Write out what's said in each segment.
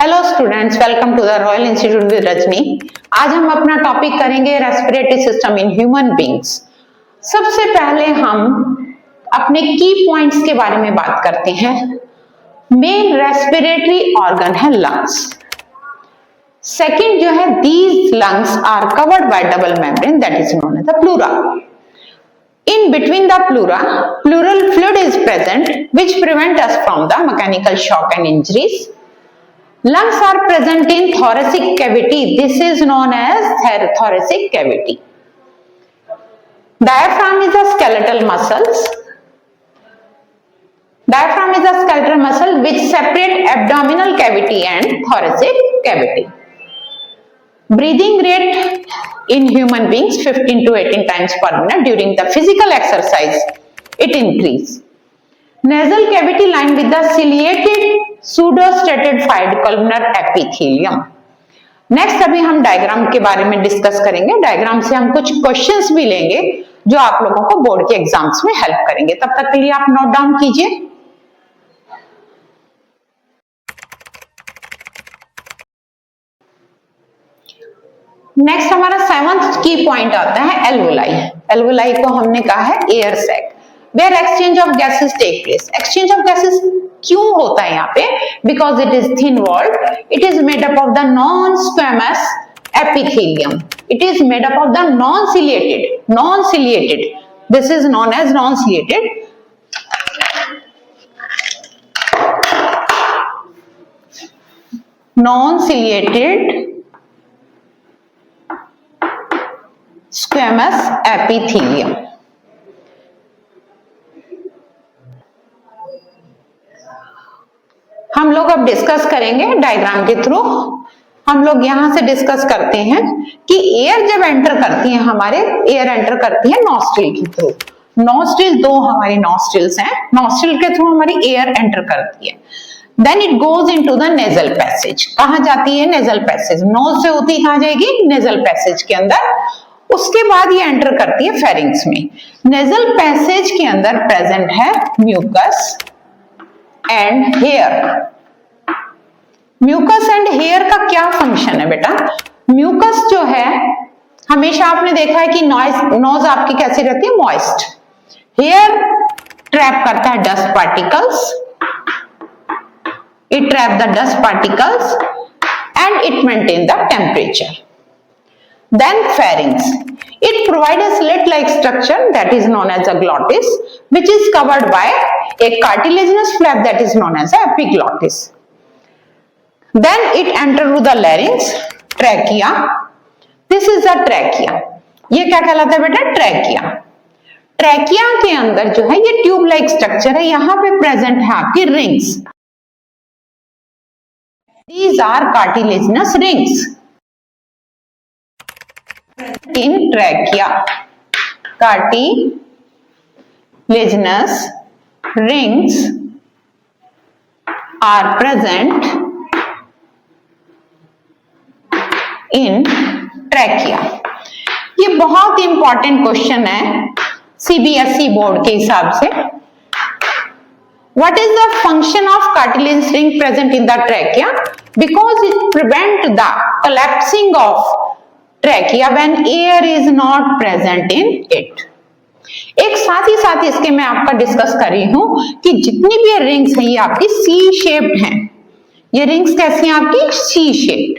Hello students, welcome to the Royal Institute with Rajni. आज हम अपना टॉपिक करेंगे respiratory system in human beings. सबसे पहले हम अपने की पॉइंट्स के बारे में बात करते हैं। मेन रेस्पिरेटरी ऑर्गन है लंग्स। सेकंड जो है, these lungs are covered by double membrane that is known as the pleura. In between the pleura, pleural fluid is present which prevent us from the mechanical shock and injuries. Lungs are present in thoracic cavity. This is known as thoracic cavity. Diaphragm is a skeletal muscles. Diaphragm is a skeletal muscle which separate abdominal cavity and thoracic cavity. Breathing rate in human beings 15 to 18 times per minute. During the physical exercise it increase. Nasal cavity lined with the ciliated pseudostratified columnar epithelium. Next अभी हम diagram के बारे में discuss करेंगे। Diagram से हम कुछ questions भी लेंगे जो आप लोगों को बोर्ड के एग्जाम्स में हेल्प करेंगे। तब तक के लिए आप नोट डाउन कीजिए। नेक्स्ट हमारा सेवंथ की पॉइंट आता है एल्वोलाई। एल्वोलाई को हमने कहा है air sac, where exchange of gases take place. Exchange of gases क्यों होता है यहाँ पे? Because it is thin walled, it is made up of the non squamous epithelium, it is made up of the non ciliated, this is known as non ciliated squamous epithelium। हम लोग अब discuss करेंगे diagram के through. हम लोग यहां से discuss करते हैं कि एयर जब एंटर करती है, हमारे एयर एंटर करती है नॉस्ट्रिल के थ्रू। नॉस्ट्रिल, दो हमारी नॉस्ट्रिल्स हैं, नॉस्ट्रिल के थ्रू हमारी एयर एंटर करती है। Then it goes into the nasal passage. कहां जाती है? Nasal passage. नोज से होती कहां जाएगी? नेजल पैसेज के अंदर। उसके बाद ये एंटर करती है फेरिंग्स में। नेजल पैसेज के अंदर प्रेजेंट है mucus and hair. Mucus and hair का क्या फंक्शन है बेटा? म्यूकस जो है, हमेशा आपने देखा है कि नोज आपकी कैसी रहती है? मॉइस्ट। हेयर ट्रैप करता है dust particles, it trap the dust particles and it maintain the temperature. Then pharynx, it provides a slit-like structure that is known as a glottis, which is covered by a cartilaginous flap that is known as a epiglottis. Then it enter through the larynx, trachea. This is the trachea. ये क्या कहलाता है बेटा? Trachea. Trachea के अंदर जो है ये ट्यूब लाइक स्ट्रक्चर है, यहाँ पे प्रेजेंट है आपकी rings. These are cartilaginous rings in trachea. Cartilaginous rings are present in trachea. ये बहुत इंपॉर्टेंट क्वेश्चन है सीबीएसई बोर्ड के हिसाब से। What is the function of cartilaginous ring present in the trachea? Because it prevent the collapsing of trachea when air is not present in it. एक साथ ही इसके मैं आपका डिस्कस कर रही हूं कि जितनी भी रिंग्स हैं ये आपकी सी शेप्ड हैं। ये रिंग्स कैसी हैं आपकी? C shaped.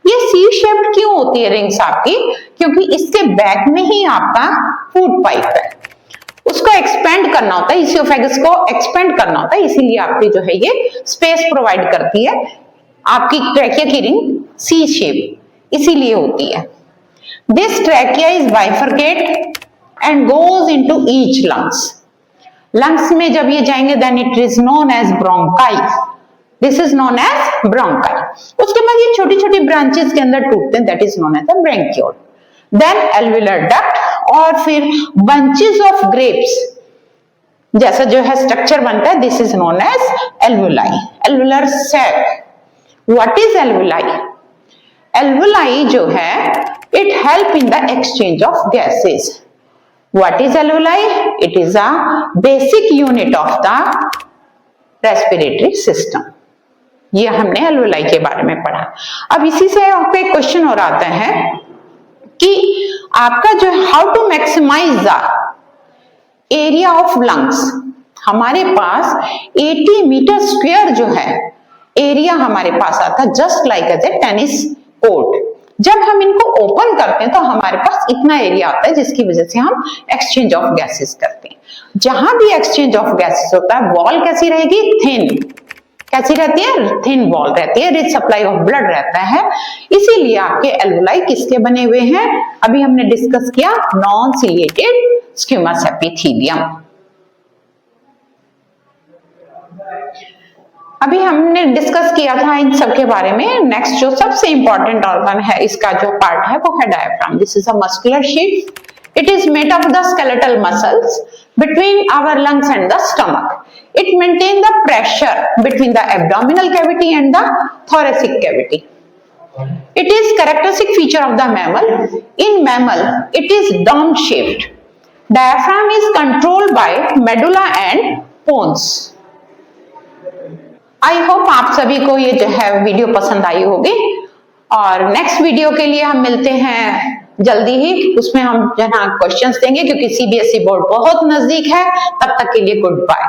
ये सी शेप्ड क्यों होती है रिंग्स आपकी? क्योंकि इसके बैक में ही आपका फूड पाइप है, उसको एक्सपेंड करना होता है, इसियोफेगस को एक्सपेंड करना होता है, इसीलिए आपकी जो है ये स्पेस प्रोवाइड करती है। आपकी ट्रैकिया की रिंग सी शेप इसीलिए होती है। This trachea is bifurcate and goes into each lungs. Lungs में जब ये जाएंगे then it is known as bronchi. This is known as bronchi. उसके बाद ये छोटी छोटी ब्रांचेस के अंदर टूटते हैं, that is known as the bronchiole. Then alveolar duct और फिर बंचेस ऑफ ग्रेप्स जैसा जो है स्ट्रक्चर बनता है, this is known as alveoli. Alveolar sac. What is alveoli? Alveoli जो है it help in the exchange of gases. What is alveoli? It is a basic unit of the respiratory system. ये हमने alveoli के बारे में पढ़ा। अब इसी से आपका एक क्वेश्चन और आता है कि आपका जो how to maximise the area of lungs. हमारे पास 80 मीटर स्क्वायर जो है एरिया हमारे पास आता है, just like as a tennis court. जब हम इनको ओपन करते हैं तो हमारे पास इतना एरिया आता है, जिसकी वजह से हम एक्सचेंज ऑफ गैसेस करते हैं। जहां भी एक्सचेंज ऑफ गैसेस होता है, वॉल कैसी रहेगी? थिन। कैसी रहती है? थिन वॉल रहती है, रिच सप्लाई ऑफ ब्लड रहता है। इसीलिए आपके एल्वेलाई किसके बने हुए हैं? अभी हमने डिस्कस किया, नॉन सिलिएटेड स्क्विमस एपिथेलियम। अभी हमने डिस्कस किया था इन सब के बारे में। नेक्स्ट जो सबसे इंपॉर्टेंट ऑर्गन है, इसका जो पार्ट है वो है diaphragm. This is a muscular sheet. It is made of the skeletal muscles between our lungs and the stomach. It maintains the pressure between the abdominal cavity and the thoracic cavity. It is characteristic feature of the mammal. In mammal, it is dome-shaped. Diaphragm is controlled by medulla and pons. I hope आप सभी को ये जो है video पसंद आई होगी, और next video के लिए हम मिलते हैं जल्दी ही। उसमें हम जो है क्वेश्चंस देंगे, क्योंकि सीबीएसई बोर्ड बहुत नजदीक है। तब तक के लिए गुड बाय।